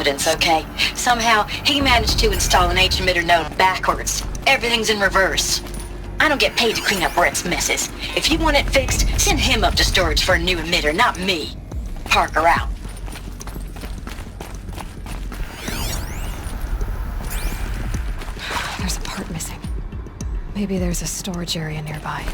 incompetence, okay? Somehow, he managed to install an H-emitter node backwards. Everything's in reverse. I don't get paid to clean up Brett's messes. If you want it fixed, send him up to storage for a new emitter, not me. Parker out. There's a part missing. Maybe there's a storage area nearby.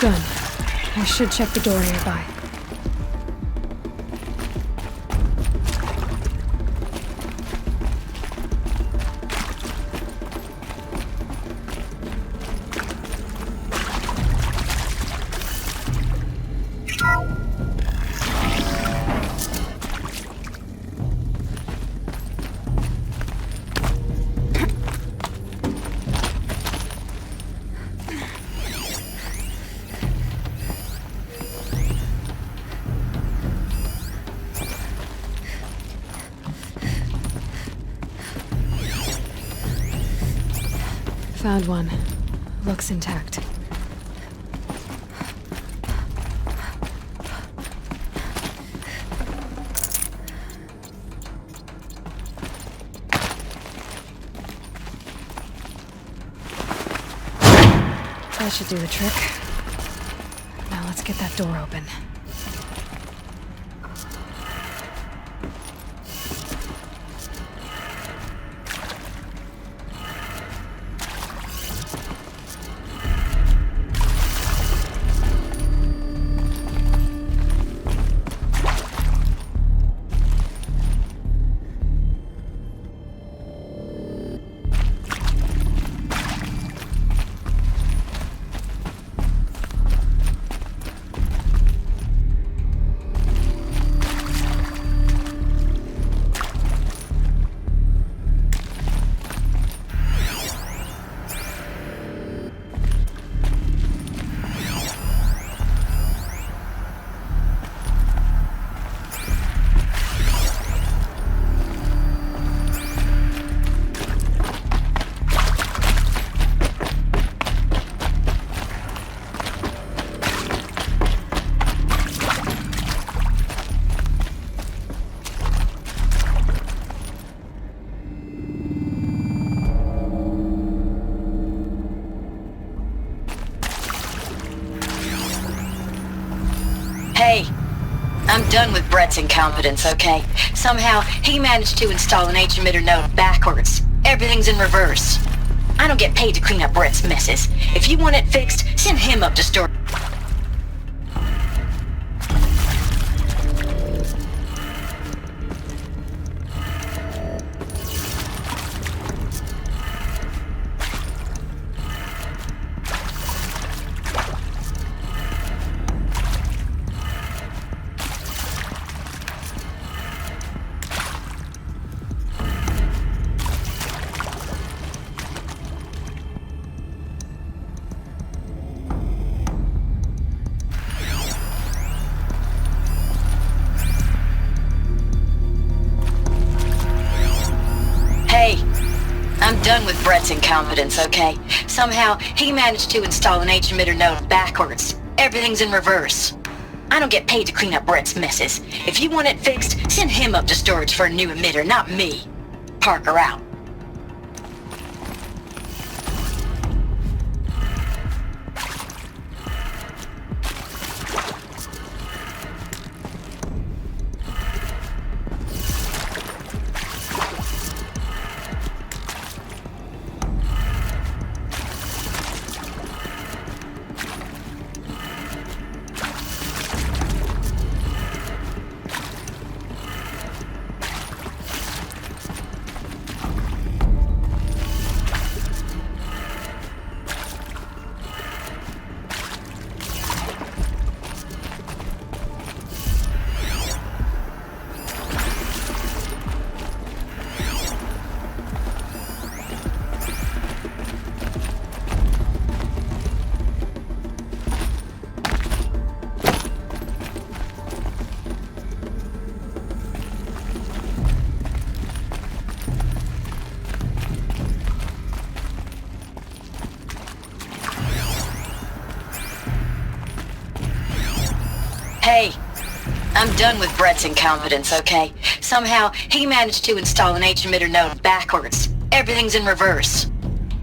Gun. I should check the door nearby. Found one. Looks intact. That should do the trick. Now let's get that door open. Hey, I'm done with Brett's incompetence, okay? Somehow, he managed to install an H-emitter node backwards. Everything's in reverse. I don't get paid to clean up Brett's messes. If you want it fixed, send him up to storage. Hey, I'm done with Brett's incompetence, okay? Somehow, he managed to install an H-emitter node backwards. Everything's in reverse. I don't get paid to clean up Brett's messes. If you want it fixed, send him up to storage for a new emitter, not me. Parker out. Hey, I'm done with Brett's incompetence, okay? Somehow, he managed to install an H-emitter node backwards. Everything's in reverse.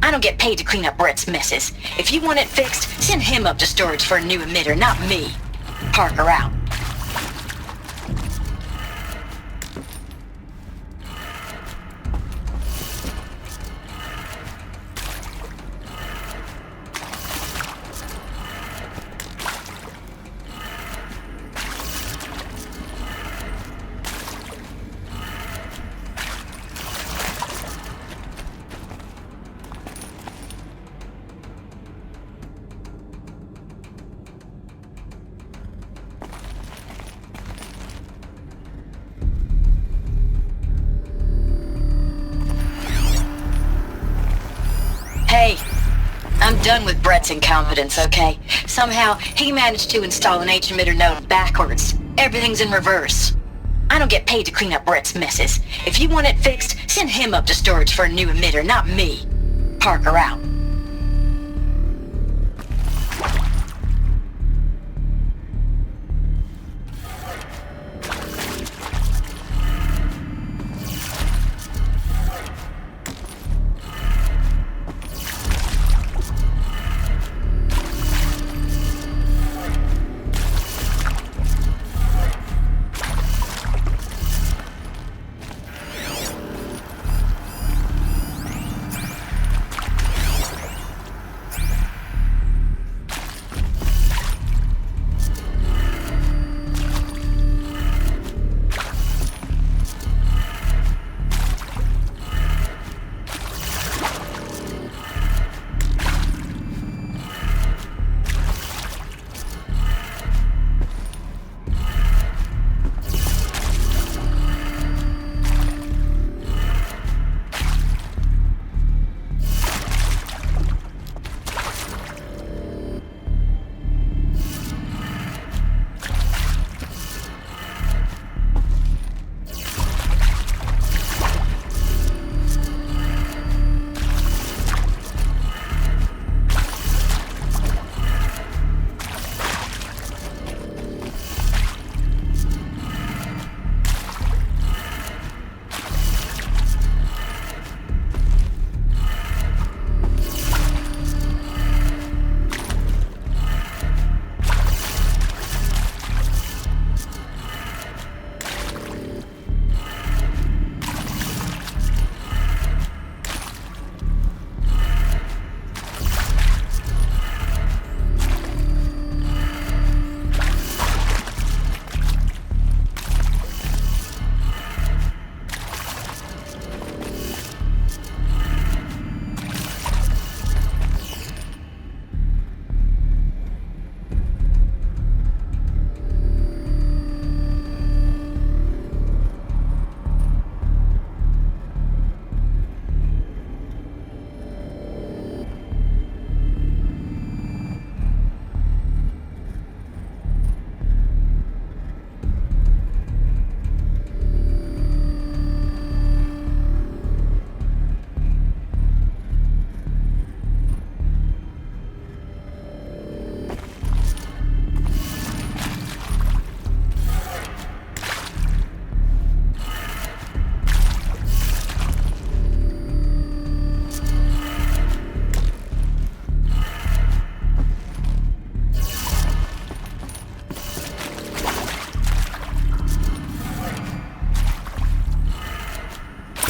I don't get paid to clean up Brett's messes. If you want it fixed, send him up to storage for a new emitter, not me. Parker out. Hey, I'm done with Brett's incompetence, okay? Somehow, he managed to install an H-emitter node backwards. Everything's in reverse. I don't get paid to clean up Brett's messes. If you want it fixed, send him up to storage for a new emitter, not me. Parker out.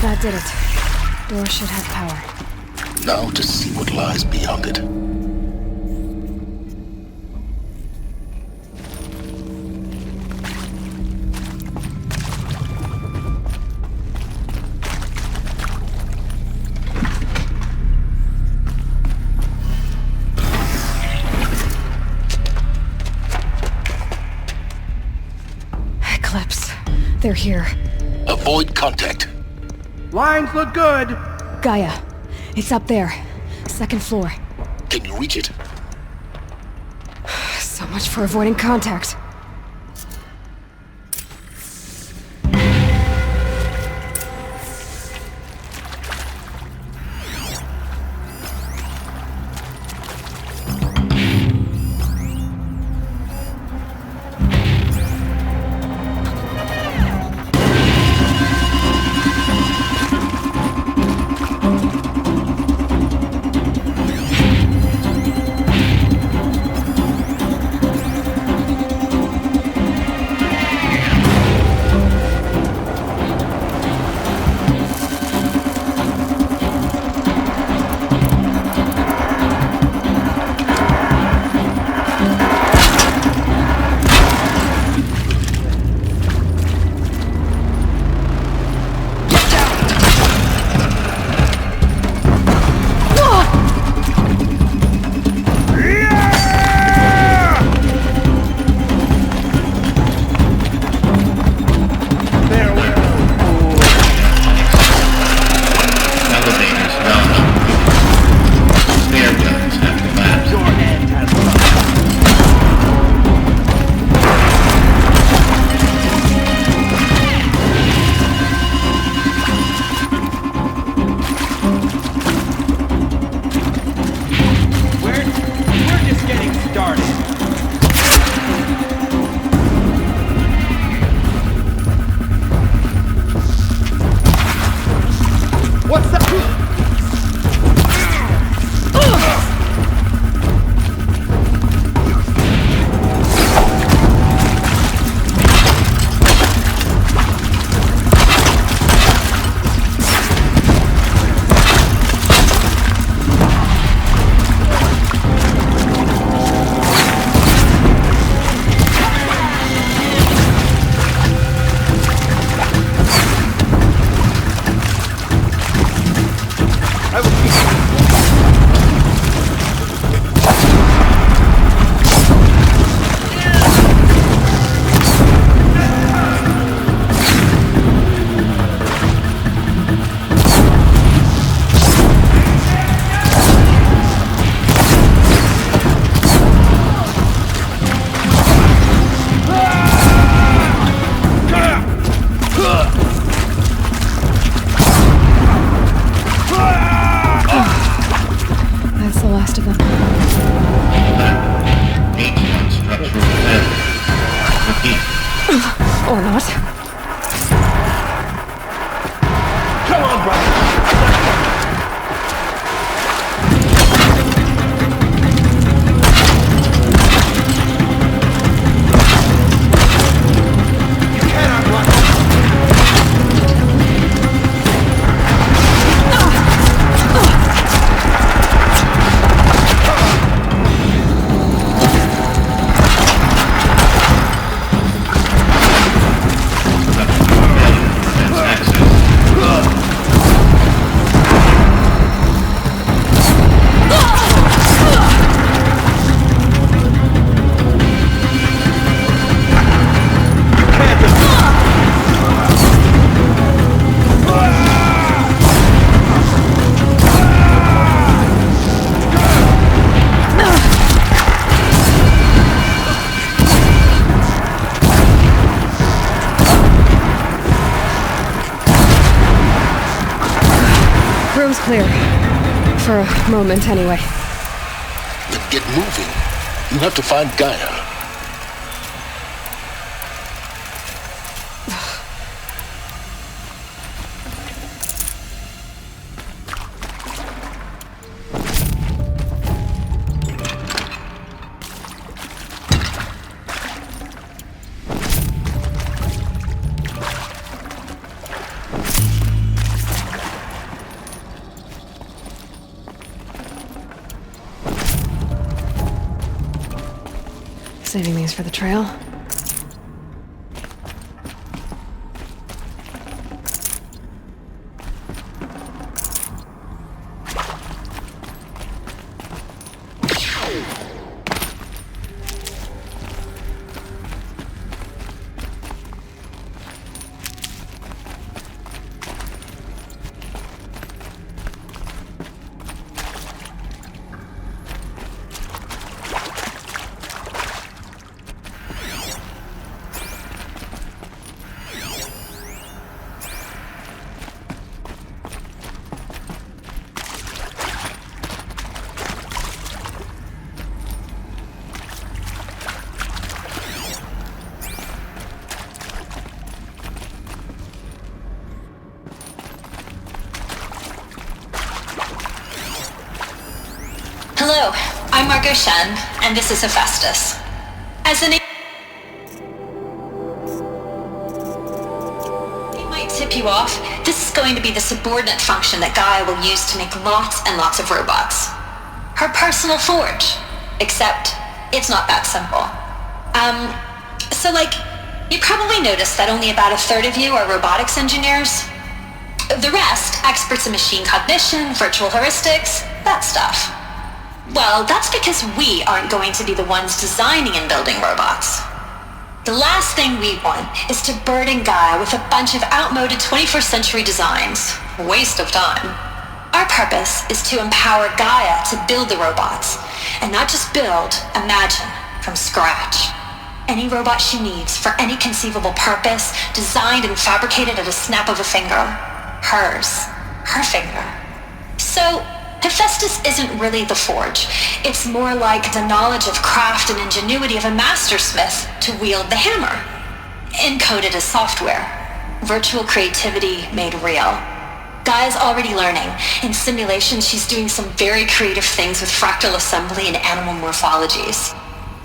That did it. Door should have power. Now to see what lies beyond it. Eclipse. They're here. Avoid contact. Lines look good. Gaia. It's up there. Second floor. Can you reach it? So much for avoiding contact. rest of them. Structural failure. Repeat. Or not. Come on, brother. Room's clear. For a moment, anyway. Then get moving. You have to find Gaia. Saving these for the trail. Hello, I'm Margot Shen, and this is Hephaestus. As the name might tip you off, this is going to be the subordinate function that Gaia will use to make lots and lots of robots. Her personal forge. Except, it's not that simple. You probably noticed that only about a third of you are robotics engineers. The rest, experts in machine cognition, virtual heuristics, that stuff. Well, that's because we aren't going to be the ones designing and building robots. The last thing we want is to burden Gaia with a bunch of outmoded 21st century designs. Waste of time. Our purpose is to empower Gaia to build the robots, and not just build, imagine, from scratch. Any robot she needs for any conceivable purpose, designed and fabricated at a snap of a finger. Hers. Her finger. So, Hephaestus isn't really the forge. It's more like the knowledge of craft and ingenuity of a mastersmith to wield the hammer. Encoded as software. Virtual creativity made real. Gaia's already learning. In simulations, she's doing some very creative things with fractal assembly and animal morphologies.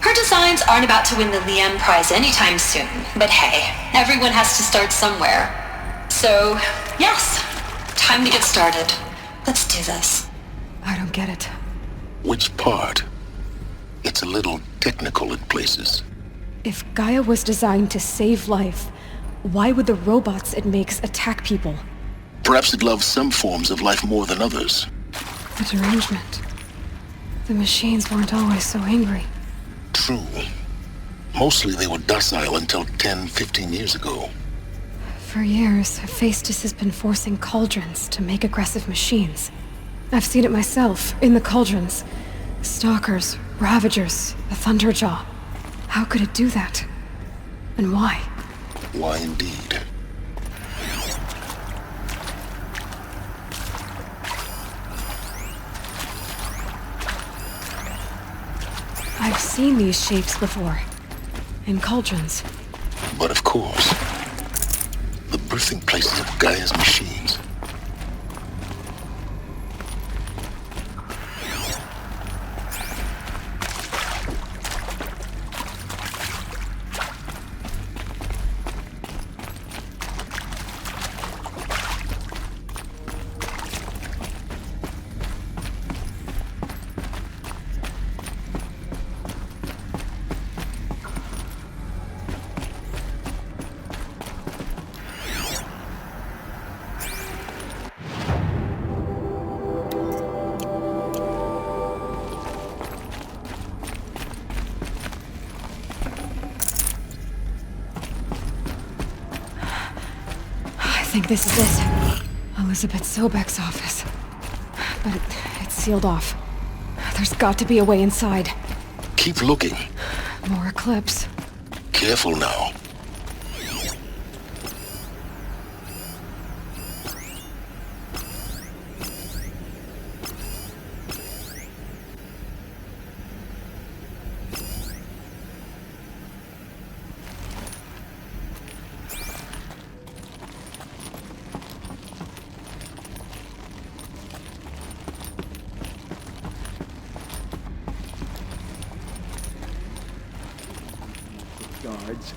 Her designs aren't about to win the Liam Prize anytime soon, but hey, everyone has to start somewhere. So, yes, time to get started. Let's do this. I don't get it. Which part? It's a little technical in places. If Gaia was designed to save life, why would the robots it makes attack people? Perhaps it loves some forms of life more than others. The derangement. The machines weren't always so angry. True. Mostly they were docile until 10, 15 years ago. For years, Hephaestus has been forcing cauldrons to make aggressive machines. I've seen it myself, in the cauldrons. Stalkers, Ravagers, the Thunderjaw. How could it do that? And why? Why indeed? I've seen these shapes before. In cauldrons. But of course, the birthing places of Gaia's machines. I think this is it. Elizabeth Sobek's office. But it's sealed off. There's got to be a way inside. Keep looking. More Eclipse. Careful now. Guards.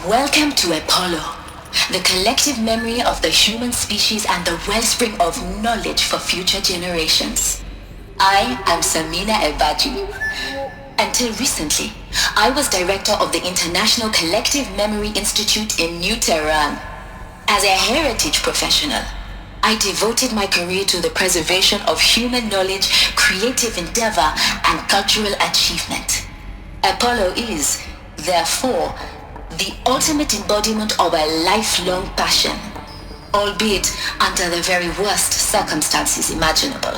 Welcome to Apollo, the collective memory of the human species and the wellspring of knowledge for future generations. I am Samina Ebaji. Until recently, I was director of the International Collective Memory Institute in New Tehran. As a heritage professional, I devoted my career to the preservation of human knowledge, creative endeavor, and cultural achievement. Apollo is, therefore, the ultimate embodiment of a lifelong passion, albeit under the very worst circumstances imaginable.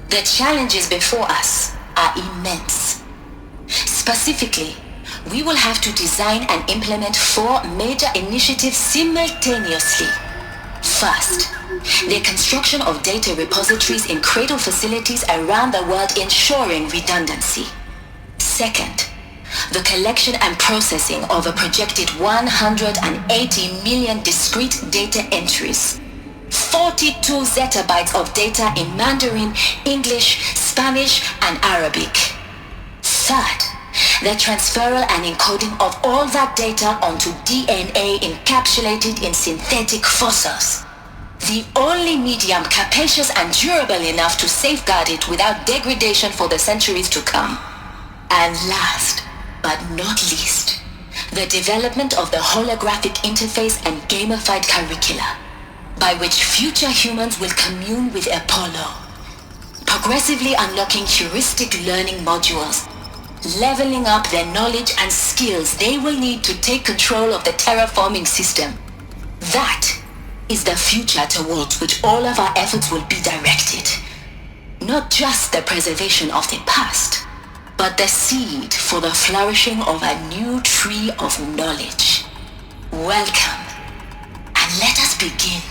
The challenges before us are immense. Specifically, we will have to design and implement 4 major initiatives simultaneously. First, the construction of data repositories in cradle facilities around the world ensuring redundancy. Second, the collection and processing of a projected 180 million discrete data entries. 42 zettabytes of data in Mandarin, English, Spanish, and Arabic. Third, the transferal and encoding of all that data onto DNA encapsulated in synthetic fossils. The only medium capacious and durable enough to safeguard it without degradation for the centuries to come. And last, but not least, the development of the holographic interface and gamified curricula, by which future humans will commune with Apollo, progressively unlocking heuristic learning modules, leveling up their knowledge and skills they will need to take control of the terraforming system. That is the future towards which all of our efforts will be directed. Not just the preservation of the past, but the seed for the flourishing of a new tree of knowledge. Welcome, and let us begin.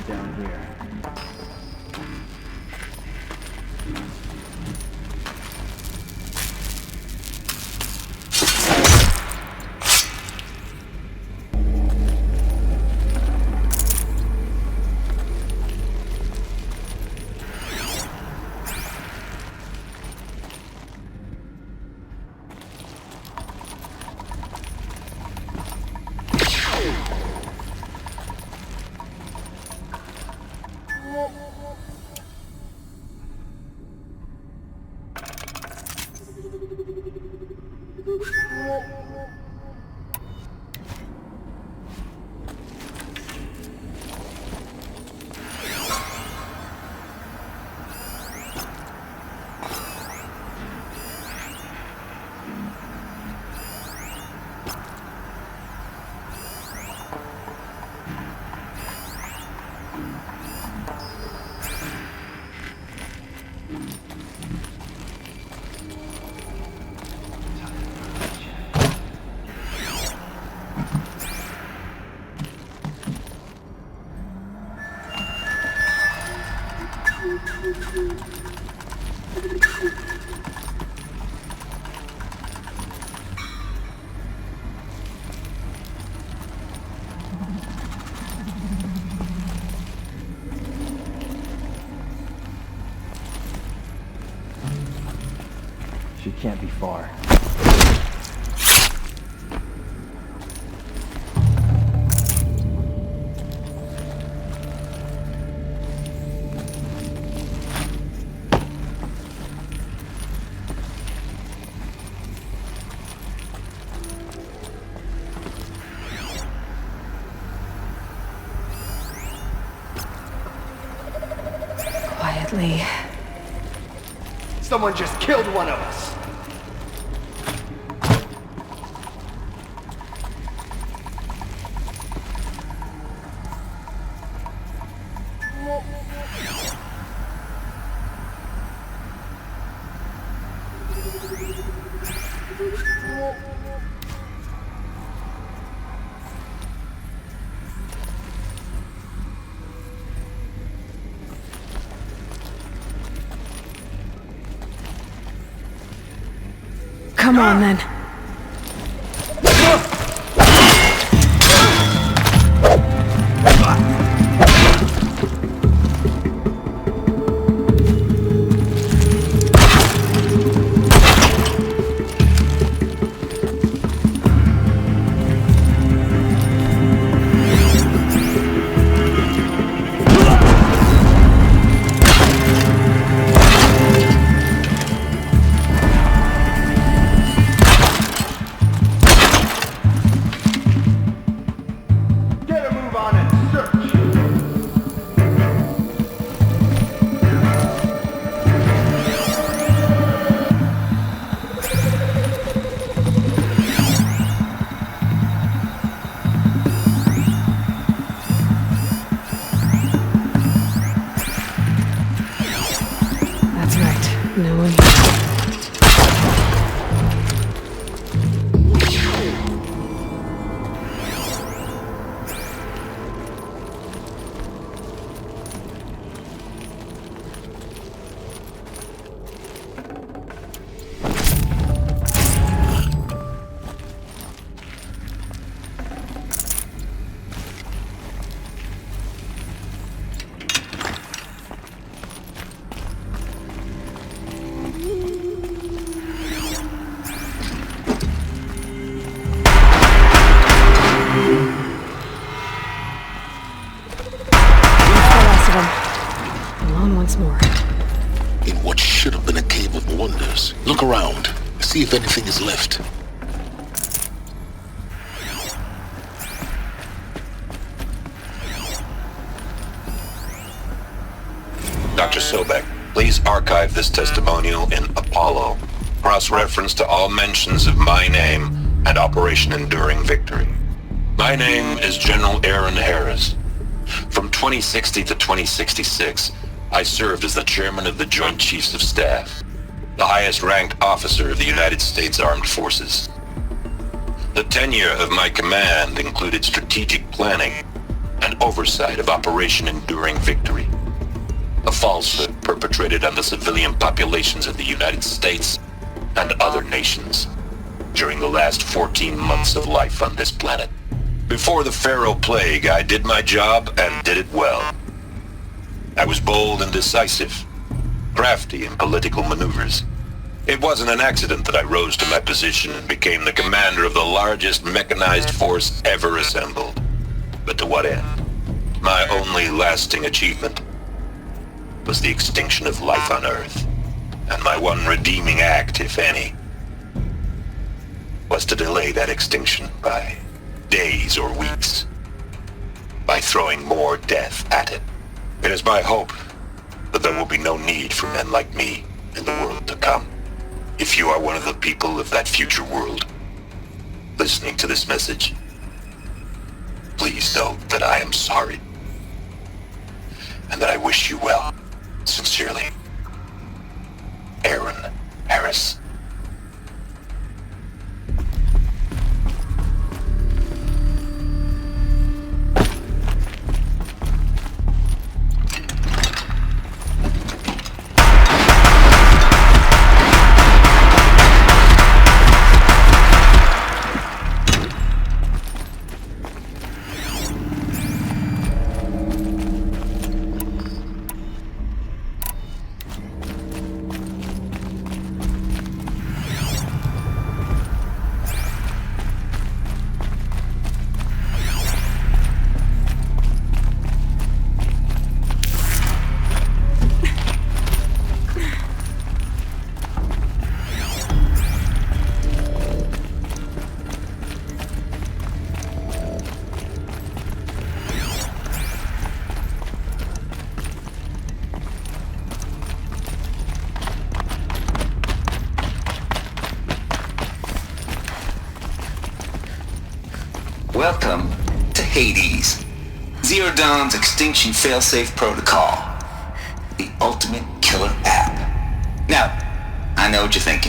Down here. She can't be far. Quietly. Someone just killed one of us. Come on, then. Get a move on and search. That's right. No one here. Alone once more. In what should have been a cave of wonders. Look around. See if anything is left. Dr. Sobek, please archive this testimonial in Apollo. Cross-reference to all mentions of my name and Operation Enduring Victory. My name is General Aaron Harris. From 2060 to 2066, I served as the chairman of the Joint Chiefs of Staff, the highest-ranked officer of the United States Armed Forces. The tenure of my command included strategic planning and oversight of Operation Enduring Victory, a falsehood perpetrated on the civilian populations of the United States and other nations during the last 14 months of life on this planet. Before the Pharaoh Plague, I did my job and did it well. I was bold and decisive, crafty in political maneuvers. It wasn't an accident that I rose to my position and became the commander of the largest mechanized force ever assembled. But to what end? My only lasting achievement was the extinction of life on Earth, and my one redeeming act, if any, was to delay that extinction by days or weeks, by throwing more death at it. It is my hope that there will be no need for men like me in the world to come. If you are one of the people of that future world listening to this message, please know that I am sorry and that I wish you well. Sincerely, Aaron Harris. Welcome to Hades, Zero Dawn's extinction failsafe protocol, the ultimate killer app. Now, I know what you're thinking.